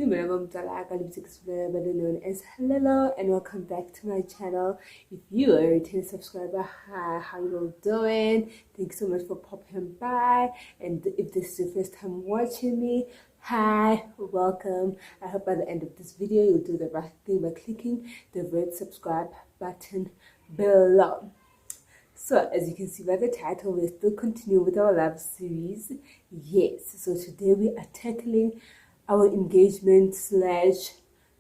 Dumelang boMotswala, better known as Lelo, and welcome back to my channel. If you are a returning subscriber, hi, how you all doing? Thanks so much for popping by. And if this is your first time watching me, hi, welcome. I hope by the end of this video you'll do the right thing by clicking the red subscribe button below. So as you can see by the title, we're still continuing with our love series. Yes, so today we are tackling our engagement /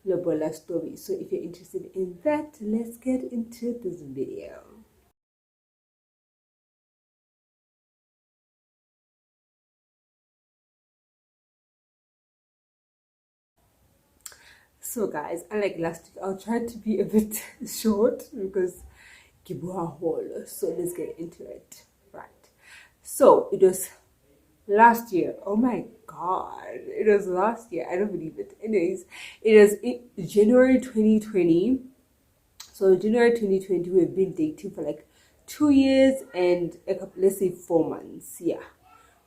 Lobola story. So if you're interested in that, let's get into this video. So guys, unlike last week, I'll try to be a bit short because so let's get into it. Right. So it was last year. Oh my god, it was last year. I don't believe it. Anyways, it was January 2020. So January 2020, we've been dating for like 2 years and a couple, let's say 4 months. Yeah,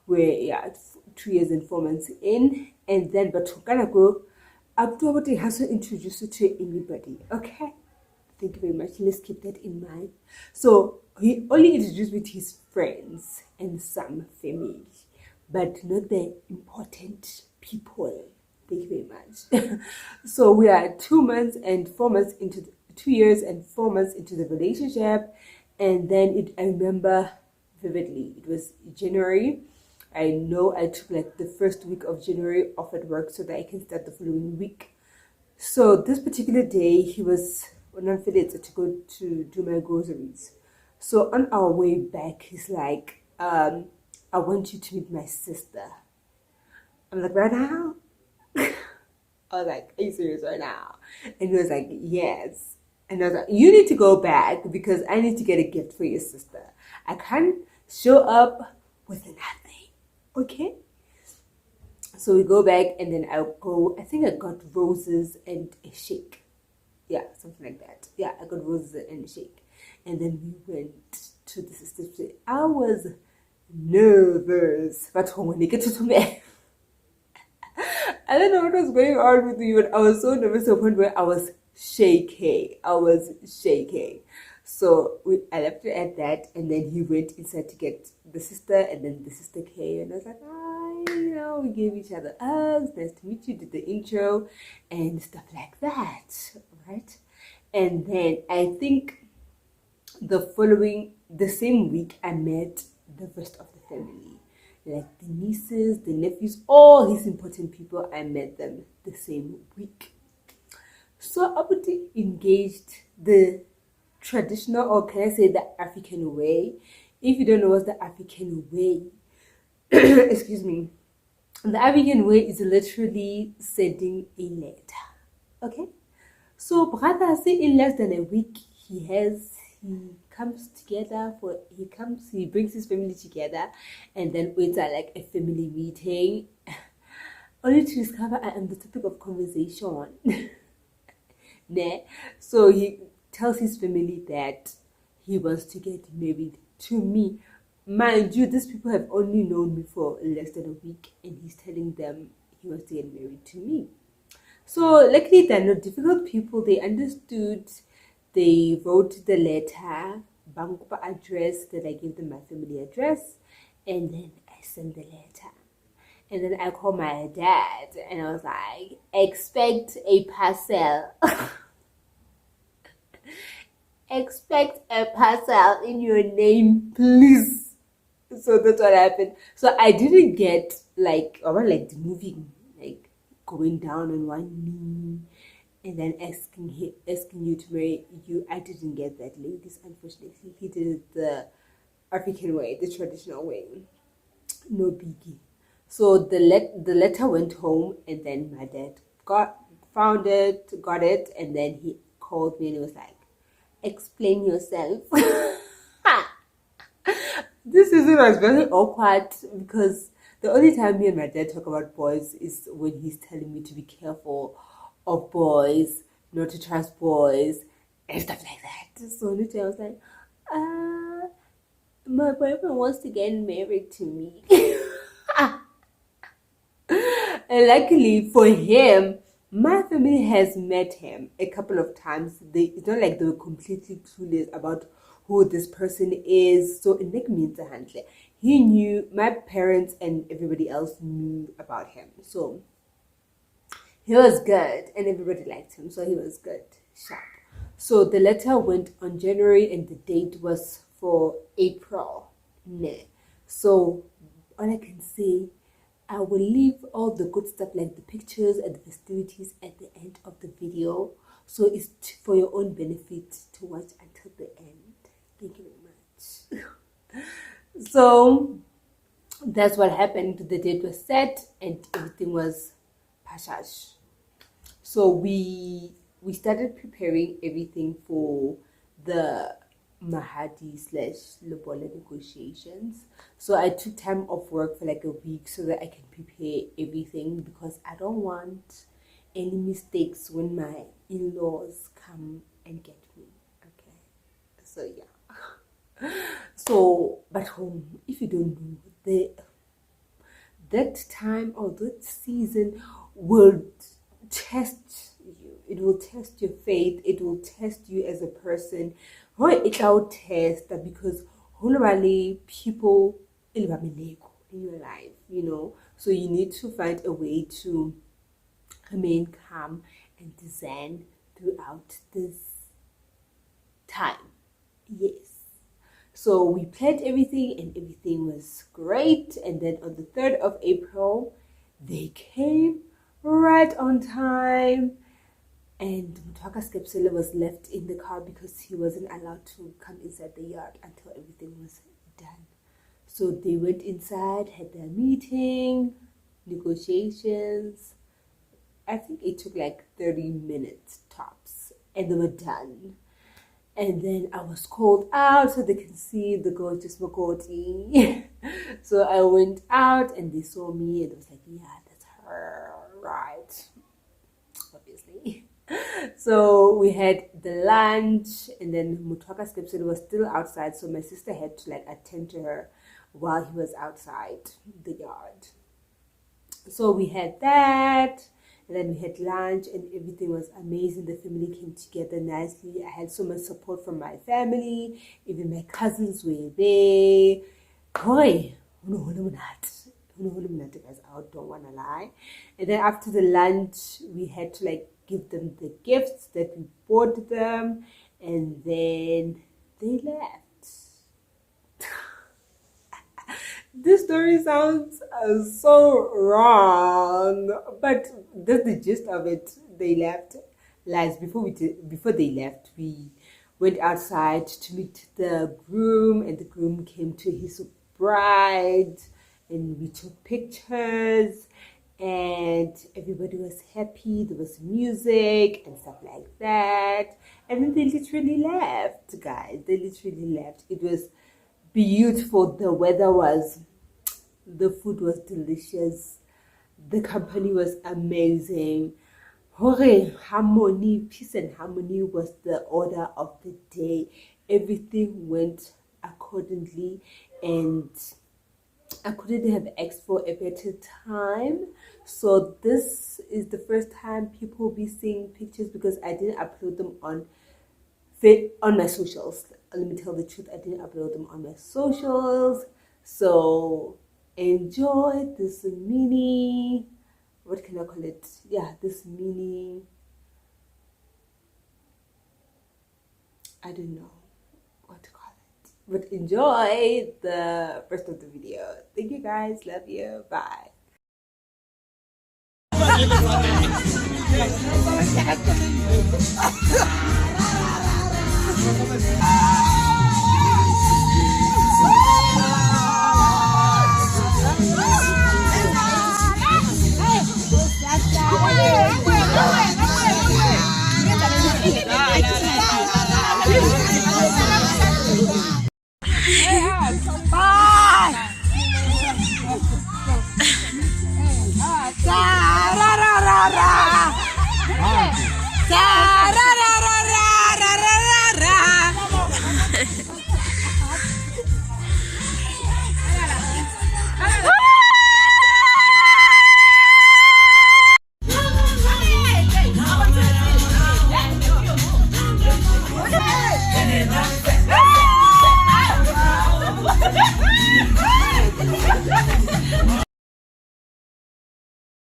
2 years and 4 months in, and then but we're gonna go up to what he hasn't introduced you to anybody. Okay. Thank you very much. Let's keep that in mind. So he only introduced me to his friends and some family, but not the important people. Thank you very much. So we are 2 months and 4 months into 2 years and 4 months into the relationship, and then I remember vividly. It was January. I know I took like the first week of January off at work so that I can start the following week. So this particular day, he was to go to do my groceries. So on our way back, he's like, I want you to meet my sister. I'm like, right now? I was like, are you serious right now? And he was like, yes. And I was like, you need to go back because I need to get a gift for your sister. I can't show up with nothing. Okay? So we go back, and then I think I got roses and a shake. Yeah, something like that. Yeah, I got roses and a shake. And then we went to the sister's place. I was nervous. But when they get to me, I don't know what was going on with me, but I was so nervous to the point where I was shaking. So I left it at that, and then he went inside to get the sister, and then the sister came, and I was like, we gave each other hugs, nice to meet you, did the intro, and stuff like that, right? And then I think the same week, I met the rest of the family, like the nieces, the nephews, all his important people. I met them the same week. So I would engaged the traditional, or can I say the African way? If you don't know what's the African way, excuse me, the African way is literally sending a letter. Okay? So brother, say in less than a week, he brings his family together, and then it's like a family meeting, only to discover I am the topic of conversation. Nah. So he tells his family that he wants to get married to me. Mind you, these people have only known me for less than a week, and he's telling them he wants to get married to me. So luckily they're not difficult people. They understood. They wrote the letter, Bankupa address, that I gave them my family address, and then I sent the letter. And then I called my dad, and I was like, expect a parcel. Expect a parcel in your name, please. So that's what happened. So I didn't get like the movie, like going down on one knee and then asking you to marry you. I didn't get that, ladies. Unfortunately, he did it the African way, the traditional way. No biggie. So the letter went home, and then my dad got it, and then he called me and he was like, explain yourself. This season was very awkward because the only time me and my dad talk about boys is when he's telling me to be careful of boys, not to trust boys, and stuff like that. So only time I was like, my boyfriend wants to get married to me. And luckily for him, My family has met him a couple of times. It's not like they were completely clueless about who this person is. So in he knew, my parents and everybody else knew about him. So he was good and everybody liked him. So he was good, sharp. So the letter went on January and the date was for April. So all I can say, I will leave all the good stuff like the pictures and the festivities at the end of the video. So it's for your own benefit to watch until the end. Thank you very much. So that's what happened. The date was set and everything was pashash. So we started preparing everything for the Mahadi / Lobola negotiations. So I took time off work for like a week so that I can prepare everything, because I don't want any mistakes when my in-laws come and get me. Okay, so yeah. So but home, if you don't know, that time or that season will test you. It will test your faith. It will test you as a person. It will test that, because people in your life, so you need to find a way to remain calm and zen throughout this time. Yes. So we planned everything and everything was great. And then on the 3rd of April, they came right on time. And boMotswala was left in the car because he wasn't allowed to come inside the yard until everything was done. So they went inside, had their meeting, negotiations. I think it took like 30 minutes tops, and they were done. And then I was called out so they can see the gorgeous Makoti. So I went out and they saw me and they was like, yeah, that's her, right? Obviously. So we had the lunch, and then boMotswala was still outside, so my sister had to like attend to her while he was outside the yard. So we had that, and then we had lunch and everything was amazing. The family came together nicely. I had so much support from my family. Even my cousins were there. Boy, guys, I don't want to lie. And then after the lunch, we had to like give them the gifts that we bought them, and then they left. This story sounds so wrong, but that's the gist of it. They left. Lies, before they left, we went outside to meet the groom, and the groom came to his bride, and we took pictures, and everybody was happy. There was music and stuff like that, and then they literally left, guys. They literally left. It was beautiful. The food was delicious. The company was amazing. Harmony, peace and harmony was the order of the day. Everything went accordingly, and I couldn't have asked for a better time. So this is the first time people will be seeing pictures, because I didn't upload them on my socials. Let me tell the truth, I didn't upload them on my socials. So enjoy this mini, what can I call it? Yeah, this mini, I don't know what to call it, but enjoy the rest of the video. Thank you guys, love you, bye. Bye.